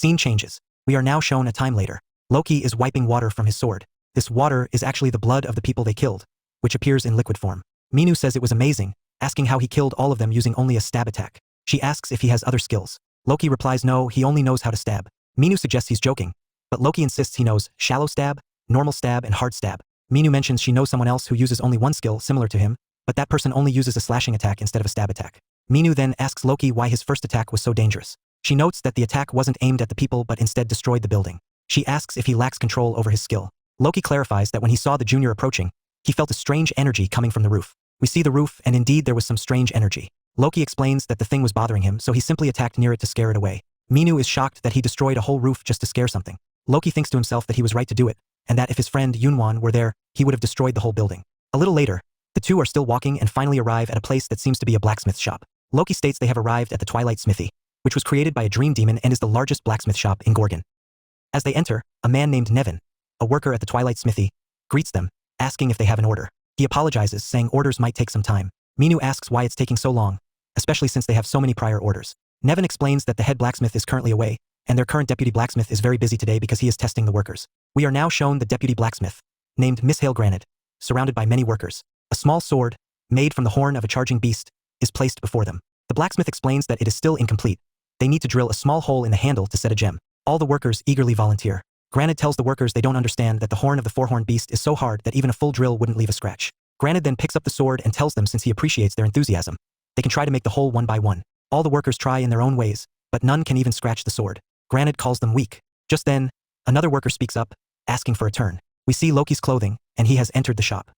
scene changes. We are now shown a time later. Loki is wiping water from his sword. This water is actually the blood of the people they killed, which appears in liquid form. Minu says it was amazing, asking how he killed all of them using only a stab attack. She asks if he has other skills. Loki replies no, he only knows how to stab. Minu suggests he's joking, but Loki insists he knows shallow stab, normal stab, and hard stab. Minu mentions she knows someone else who uses only one skill similar to him, but that person only uses a slashing attack instead of a stab attack. Minu then asks Loki why his first attack was so dangerous. She notes that the attack wasn't aimed at the people but instead destroyed the building. She asks if he lacks control over his skill. Loki clarifies that when he saw the junior approaching, he felt a strange energy coming from the roof. We see the roof, and indeed there was some strange energy. Loki explains that the thing was bothering him, so he simply attacked near it to scare it away. Minu is shocked that he destroyed a whole roof just to scare something. Loki thinks to himself that he was right to do it, and that if his friend Yunwan were there, he would have destroyed the whole building. A little later, the two are still walking and finally arrive at a place that seems to be a blacksmith shop. Loki states they have arrived at the Twilight Smithy, which was created by a dream demon and is the largest blacksmith shop in Gorgon. As they enter, a man named Nevin, a worker at the Twilight Smithy, greets them, asking if they have an order. He apologizes, saying orders might take some time. Minu asks why it's taking so long, especially since they have so many prior orders. Nevin explains that the head blacksmith is currently away, and their current deputy blacksmith is very busy today because he is testing the workers. We are now shown the deputy blacksmith, named Miss Hale Granite, surrounded by many workers. A small sword, made from the horn of a charging beast, is placed before them. The blacksmith explains that it is still incomplete. They need to drill a small hole in the handle to set a gem. All the workers eagerly volunteer. Granite tells the workers they don't understand that the horn of the four-horned beast is so hard that even a full drill wouldn't leave a scratch. Granite then picks up the sword and tells them since he appreciates their enthusiasm, they can try to make the hole one by one. All the workers try in their own ways, but none can even scratch the sword. Granite calls them weak. Just then, another worker speaks up, asking for a turn. We see Loki's clothing, and he has entered the shop.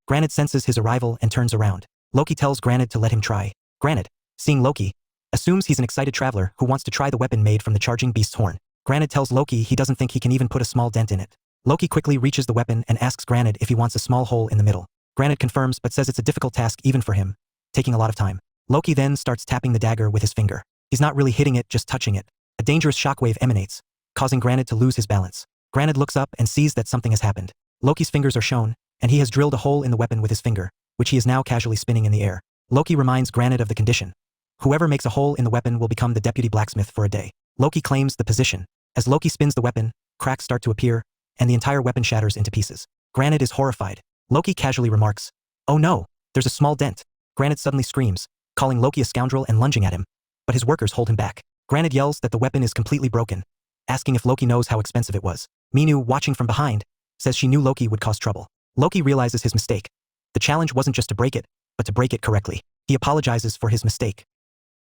Granite senses his arrival and turns around. Loki tells Granite to let him try. Granite, seeing Loki, assumes he's an excited traveler who wants to try the weapon made from the charging beast's horn. Granite tells Loki he doesn't think he can even put a small dent in it. Loki quickly reaches the weapon and asks Granite if he wants a small hole in the middle. Granite confirms but says it's a difficult task even for him, taking a lot of time. Loki then starts tapping the dagger with his finger. He's not really hitting it, just touching it. A dangerous shockwave emanates, causing Granite to lose his balance. Granite looks up and sees that something has happened. Loki's fingers are shown, and he has drilled a hole in the weapon with his finger, which he is now casually spinning in the air. Loki reminds Granite of the condition. Whoever makes a hole in the weapon will become the deputy blacksmith for a day. Loki claims the position. As Loki spins the weapon, cracks start to appear, and the entire weapon shatters into pieces. Granite is horrified. Loki casually remarks, "Oh no, there's a small dent." Granite suddenly screams, calling Loki a scoundrel and lunging at him, but his workers hold him back. Granite yells that the weapon is completely broken, asking if Loki knows how expensive it was. Minu, watching from behind, says she knew Loki would cause trouble. Loki realizes his mistake. The challenge wasn't just to break it, but to break it correctly. He apologizes for his mistake.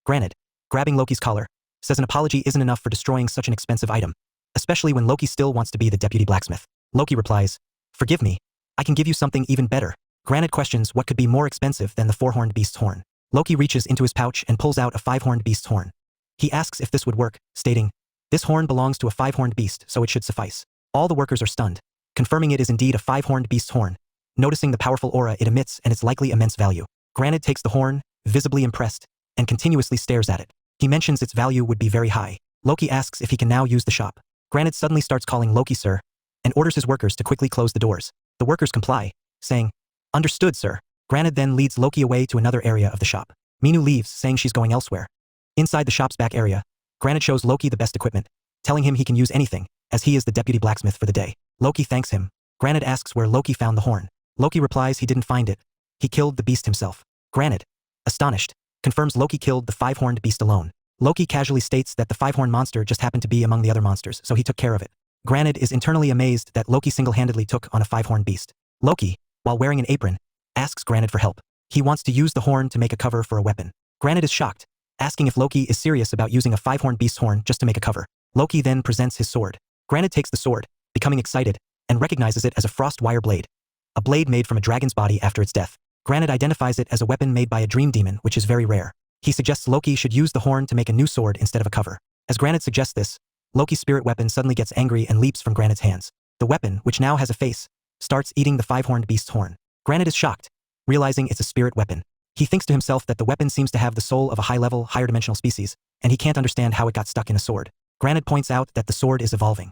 Granite, grabbing Loki's collar, says an apology isn't enough for destroying such an expensive item, especially when Loki still wants to be the deputy blacksmith. Loki replies, "Forgive me, I can give you something even better." Granite questions what could be more expensive than the four-horned beast's horn. Loki reaches into his pouch and pulls out a five-horned beast's horn. He asks if this would work, stating, "This horn belongs to a five-horned beast, so it should suffice." All the workers are stunned, confirming it is indeed a five-horned beast's horn, noticing the powerful aura it emits and its likely immense value. Granite takes the horn, visibly impressed, and continuously stares at it. He mentions its value would be very high. Loki asks if he can now use the shop. Granite suddenly starts calling Loki sir, and orders his workers to quickly close the doors. The workers comply, saying, "Understood, sir." Granite then leads Loki away to another area of the shop. Minu leaves, saying she's going elsewhere. Inside the shop's back area, Granite shows Loki the best equipment, telling him he can use anything, as he is the deputy blacksmith for the day. Loki thanks him. Granite asks where Loki found the horn. Loki replies he didn't find it. He killed the beast himself. Granite, astonished, confirms Loki killed the five-horned beast alone. Loki casually states that the five-horned monster just happened to be among the other monsters, so he took care of it. Granite is internally amazed that Loki single-handedly took on a five-horned beast. Loki, while wearing an apron, asks Granite for help. He wants to use the horn to make a cover for a weapon. Granite is shocked, asking if Loki is serious about using a five-horned beast's horn just to make a cover. Loki then presents his sword. Granite takes the sword, becoming excited, and recognizes it as a frost wire blade, a blade made from a dragon's body after its death. Granite identifies it as a weapon made by a dream demon, which is very rare. He suggests Loki should use the horn to make a new sword instead of a cover. As Granite suggests this, Loki's spirit weapon suddenly gets angry and leaps from Granite's hands. The weapon, which now has a face, starts eating the five-horned beast's horn. Granite is shocked, realizing it's a spirit weapon. He thinks to himself that the weapon seems to have the soul of a high-level, higher-dimensional species, and he can't understand how it got stuck in a sword. Granite points out that the sword is evolving.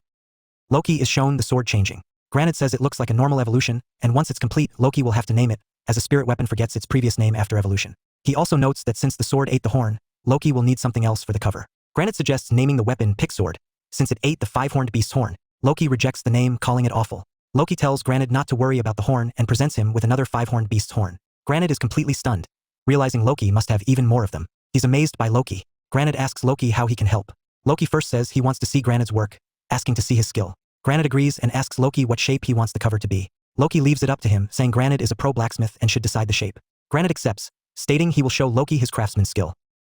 Loki is shown the sword changing. Granite says it looks like a normal evolution, and once it's complete, Loki will have to name it, as a spirit weapon forgets its previous name after evolution. He also notes that since the sword ate the horn, Loki will need something else for the cover. Granite suggests naming the weapon Pick Sword, since it ate the five-horned beast's horn. Loki rejects the name, calling it awful. Loki tells Granite not to worry about the horn and presents him with another five-horned beast's horn. Granite is completely stunned, realizing Loki must have even more of them. He's amazed by Loki. Granite asks Loki how he can help. Loki first says he wants to see Granite's work, asking to see his skill. Granite agrees and asks Loki what shape he wants the cover to be. Loki leaves it up to him, saying Granite is a pro blacksmith and should decide the shape. Granite accepts, stating he will show Loki his craftsman skill.